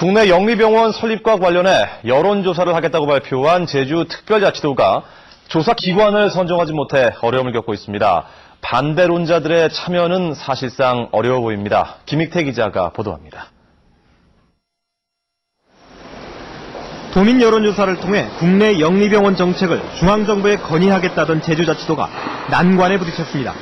국내 영리병원 설립과 관련해 여론조사를 하겠다고 발표한 제주특별자치도가 조사 기관을 선정하지 못해 어려움을 겪고 있습니다. 반대론자들의 참여는 사실상 어려워 보입니다. 김익태 기자가 보도합니다. 도민 여론조사를 통해 국내 영리병원 정책을 중앙정부에 건의하겠다던 제주자치도가 난관에 부딪혔습니다.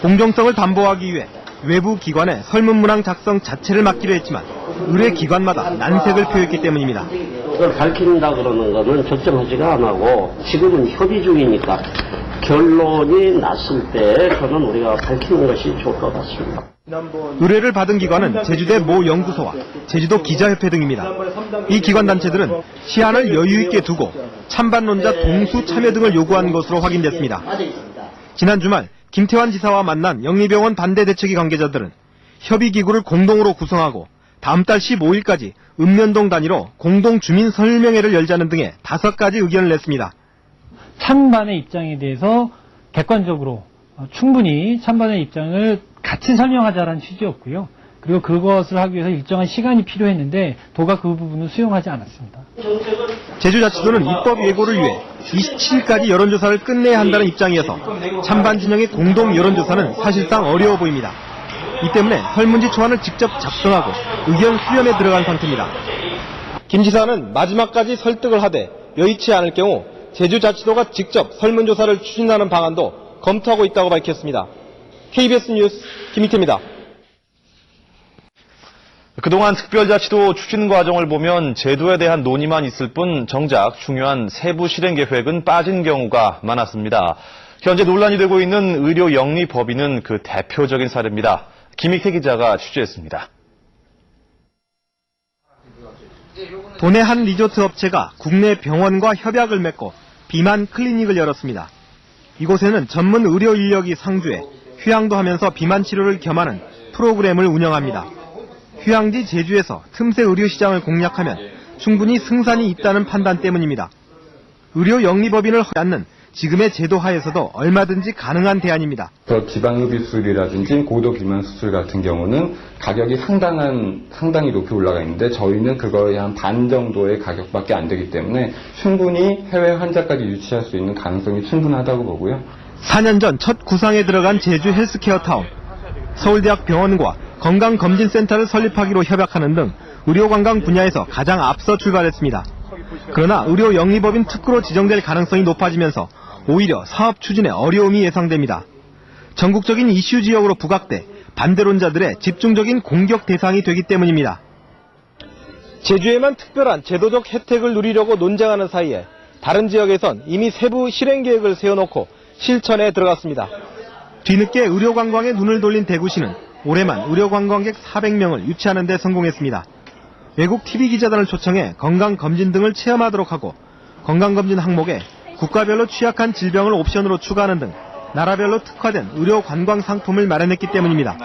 공정성을 담보하기 위해 외부 기관에 설문문항 작성 자체를 맡기로 했지만 의뢰 기관마다 난색을 표했기 때문입니다. 그걸 밝힌다 그러는 거는 적정하지가 않고 지금은 협의 중이니까 결론이 났을 때 저는 우리가 밝히는 것이 좋을 것 같습니다. 의뢰를 받은 기관은 제주대 모 연구소와 제주도 기자협회 등입니다. 이 기관 단체들은 시한을 여유 있게 두고 찬반론자 동수 참여 등을 요구한 것으로 확인됐습니다. 지난 주말 김태환 지사와 만난 영리병원 반대대책위 관계자들은 협의기구를 공동으로 구성하고 다음 달 15일까지 읍면동 단위로 공동주민 설명회를 열자는 등의 5가지 의견을 냈습니다. 찬반의 입장에 대해서 객관적으로 충분히 찬반의 입장을 같이 설명하자라는 취지였고요. 그리고 그것을 하기 위해서 일정한 시간이 필요했는데 도가 그 부분을 수용하지 않았습니다. 제주자치도는 입법 예고를 위해 27일까지 여론조사를 끝내야 한다는 입장이어서 찬반 진영의 공동 여론조사는 사실상 어려워 보입니다. 이 때문에 설문지 초안을 직접 작성하고 의견 수렴에 들어간 상태입니다. 김 지사는 마지막까지 설득을 하되 여의치 않을 경우 제주자치도가 직접 설문조사를 추진하는 방안도 검토하고 있다고 밝혔습니다. KBS 뉴스 김익태입니다. 그동안 특별자치도 추진 과정을 보면 제도에 대한 논의만 있을 뿐 정작 중요한 세부 실행 계획은 빠진 경우가 많았습니다. 현재 논란이 되고 있는 의료 영리 법인은 그 대표적인 사례입니다. 김익태 기자가 취재했습니다. 도내 한 리조트 업체가 국내 병원과 협약을 맺고 비만 클리닉을 열었습니다. 이곳에는 전문 의료 인력이 상주해 휴양도 하면서 비만 치료를 겸하는 프로그램을 운영합니다. 휴양지 제주에서 틈새 의료 시장을 공략하면 충분히 승산이 있다는 판단 때문입니다. 의료 영리법인을 허용하지 않는 지금의 제도 하에서도 얼마든지 가능한 대안입니다. 지방흡입술이라든지 고도 비만 수술 같은 경우는 가격이 상당히 높이 올라가 있는데 저희는 그거의 한 반 정도의 가격밖에 안 되기 때문에 충분히 해외 환자까지 유치할 수 있는 가능성이 충분하다고 보고요. 4년 전 첫 구상에 들어간 제주 헬스케어 타운, 서울대학 병원과 건강검진센터를 설립하기로 협약하는 등 의료관광 분야에서 가장 앞서 출발했습니다. 그러나 의료 영리법인 특구로 지정될 가능성이 높아지면서 오히려 사업 추진에 어려움이 예상됩니다. 전국적인 이슈 지역으로 부각돼 반대론자들의 집중적인 공격 대상이 되기 때문입니다. 제주에만 특별한 제도적 혜택을 누리려고 논쟁하는 사이에 다른 지역에선 이미 세부 실행 계획을 세워놓고 실천에 들어갔습니다. 뒤늦게 의료관광에 눈을 돌린 대구시는 올해만 의료관광객 400명을 유치하는 데 성공했습니다. 외국 TV 기자단을 초청해 건강검진 등을 체험하도록 하고 건강검진 항목에 국가별로 취약한 질병을 옵션으로 추가하는 등 나라별로 특화된 의료관광 상품을 마련했기 때문입니다.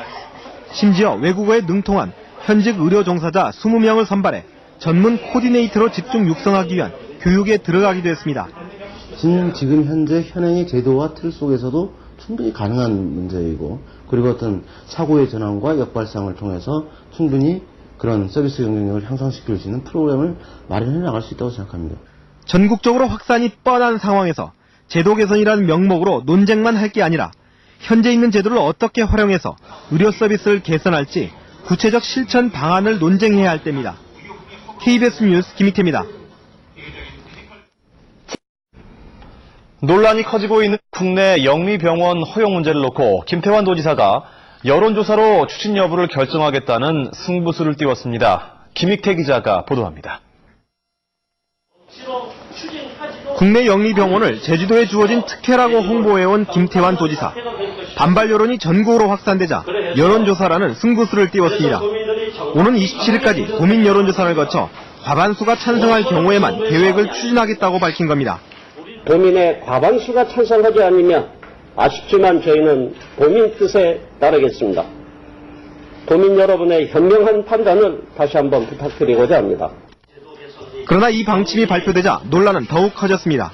심지어 외국어에 능통한 현직 의료 종사자 20명을 선발해 전문 코디네이터로 집중 육성하기 위한 교육에 들어가기도 했습니다. 지금 현재 현행의 제도와 틀 속에서도 충분히 가능한 문제이고 그리고 어떤 사고의 전환과 역발상을 통해서 충분히 그런 서비스 경쟁력을 향상시킬 수 있는 프로그램을 마련해 나갈 수 있다고 생각합니다. 전국적으로 확산이 뻔한 상황에서 제도 개선이라는 명목으로 논쟁만 할 게 아니라 현재 있는 제도를 어떻게 활용해서 의료 서비스를 개선할지 구체적 실천 방안을 논쟁해야 할 때입니다. KBS 뉴스 김익태입니다. 논란이 커지고 있는 국내 영리병원 허용 문제를 놓고 김태환 도지사가 여론조사로 추진 여부를 결정하겠다는 승부수를 띄웠습니다. 김익태 기자가 보도합니다. 국내 영리병원을 제주도에 주어진 특혜라고 홍보해온 김태환 도지사. 반발 여론이 전국으로 확산되자 여론조사라는 승부수를 띄웠습니다. 오는 27일까지 도민 여론조사를 거쳐 과반수가 찬성할 경우에만 계획을 추진하겠다고 밝힌 겁니다. 도민의 과반수가 찬성하지 않으면 아쉽지만 저희는 도민 뜻에 따르겠습니다. 도민 여러분의 현명한 판단을 다시 한번 부탁드리고자 합니다. 그러나 이 방침이 발표되자 논란은 더욱 커졌습니다.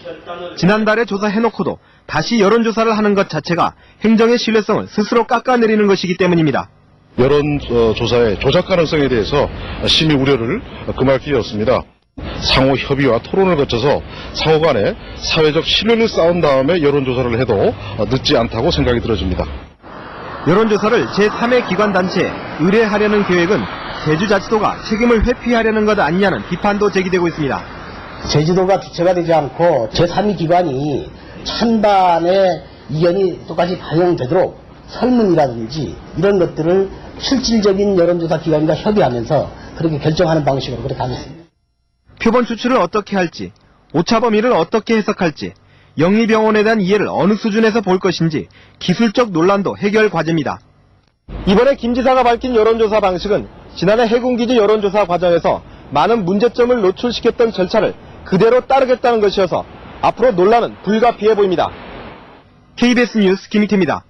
지난달에 조사해놓고도 다시 여론조사를 하는 것 자체가 행정의 신뢰성을 스스로 깎아내리는 것이기 때문입니다. 여론조사의 조작 가능성에 대해서 심히 우려를 금할 기회였습니다. 상호 협의와 토론을 거쳐서 상호 간에 사회적 신뢰를 쌓은 다음에 여론조사를 해도 늦지 않다고 생각이 들어집니다. 여론조사를 제3의 기관단체에 의뢰하려는 계획은 제주자치도가 책임을 회피하려는 것 아니냐는 비판도 제기되고 있습니다. 제주도가 주체가 되지 않고 제3위 기관이 찬반의 이견이 똑같이 반영되도록 설문이라든지 이런 것들을 실질적인 여론조사 기관과 협의하면서 그렇게 결정하는 방식으로 그렇게 가겠습니다. 표본 추출을 어떻게 할지, 오차 범위를 어떻게 해석할지, 영리병원에 대한 이해를 어느 수준에서 볼 것인지 기술적 논란도 해결 과제입니다. 이번에 김 지사가 밝힌 여론조사 방식은 지난해 해군기지 여론조사 과정에서 많은 문제점을 노출시켰던 절차를 그대로 따르겠다는 것이어서 앞으로 논란은 불가피해 보입니다. KBS 뉴스 김익태입니다.